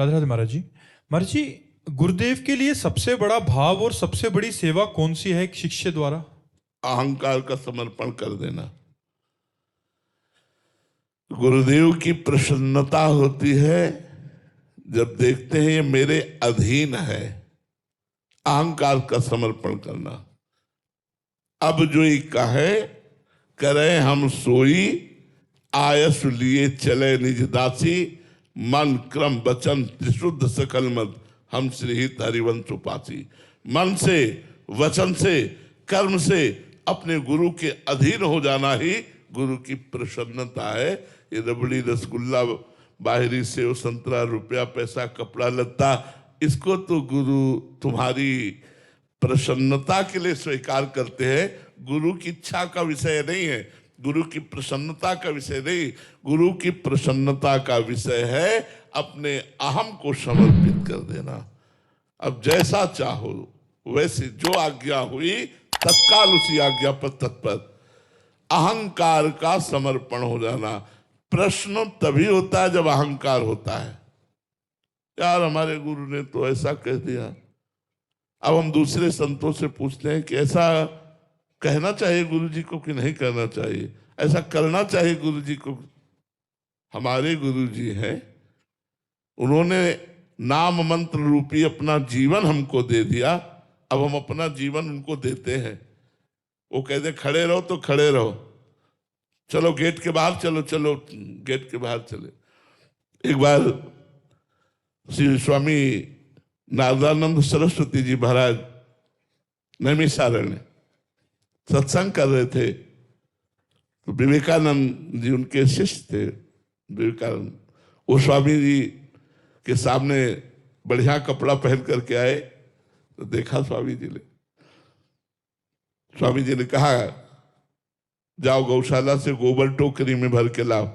राधे राधे महाराज जी। महाराज जी, गुरुदेव के लिए सबसे बड़ा भाव और सबसे बड़ी सेवा कौन सी है एक शिष्य द्वारा? अहंकार का समर्पण कर देना। गुरुदेव की प्रसन्नता होती है जब देखते हैं ये मेरे अधीन है। अहंकार का समर्पण करना। अब जो ही कहे करे हम सोई, आयस लिए चले निज दासी, मन क्रम वचन त्रिशुद्ध सकल मत, हम श्रीहित हरिवंश उपासी। मन से, वचन से, कर्म से अपने गुरु के अधीन हो जाना ही गुरु की प्रसन्नता है। ये रबड़ी, रसगुल्ला, बाहरी सेव, संतरा, रुपया, पैसा, कपड़ा लत्ता, इसको तो गुरु तुम्हारी प्रसन्नता के लिए स्वीकार करते हैं। गुरु की इच्छा का विषय नहीं है, गुरु की प्रसन्नता का विषय नहीं। गुरु की प्रसन्नता का विषय है अपने अहम को समर्पित कर देना। अब जैसा चाहो वैसे जो आज्ञा हुई तत्काल उसी आज्ञा पर तत्पर। अहंकार का समर्पण हो जाना। प्रश्न तभी होता है जब अहंकार होता है। यार हमारे गुरु ने तो ऐसा कह दिया। अब हम दूसरे संतों से पूछते हैं कि ऐसा कहना चाहिए गुरु जी को कि नहीं कहना चाहिए, ऐसा करना चाहिए गुरु जी को। हमारे गुरु जी हैं, उन्होंने नाम मंत्र रूपी अपना जीवन हमको दे दिया। अब हम अपना जीवन उनको देते हैं। वो कहते खड़े रहो तो खड़े रहो, चलो गेट के बाहर चलो, चलो गेट के बाहर चले। एक बार श्री स्वामी नारदानंद सरस्वती जी महाराज नैमिषारण्य सत्संग कर रहे थे, तो विवेकानंद जी उनके शिष्य थे। विवेकानंद वो स्वामी जी के सामने बढ़िया कपड़ा पहन करके आए, तो देखा स्वामी जी ने कहा जाओ गौशाला से गोबर टोकरी में भर के लाओ।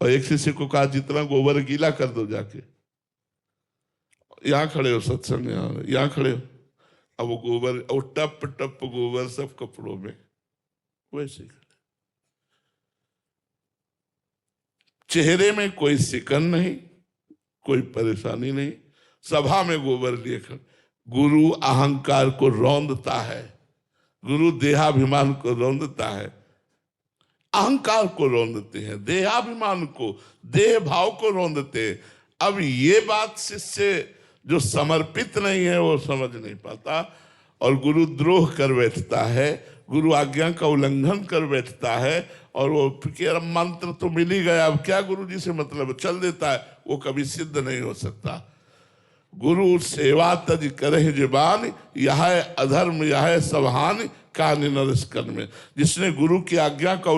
और एक शिष्य को कहा जितना गोबर गीला कर दो जाके। यहाँ खड़े हो सत्संग, यहाँ खड़े हो। अब वो गोबर और टप टप गोबर सब कपड़ों में वैसे खड़े। चेहरे में कोई सिकन नहीं, कोई परेशानी नहीं, सभा में गोबर लिए खड़े। गुरु अहंकार को रौंदता है, गुरु देहाभिमान को रौंदता है, अहंकार को रौंदते हैं, देहाभिमान को, देह भाव को रौंदते हैं। अब ये बात शिष्य जो समर्पित नहीं है वो समझ नहीं पाता और गुरु द्रोह कर बैठता है, गुरु आज्ञा का उल्लंघन कर बैठता है। और वो फिर मंत्र तो मिल ही गया, अब क्या गुरु जी से मतलब, चल देता है। वो कभी सिद्ध नहीं हो सकता। गुरु सेवा तज करे जुबान, यह अधर्म यह सब हानि कान नरस कर्म में। जिसने गुरु की आज्ञा का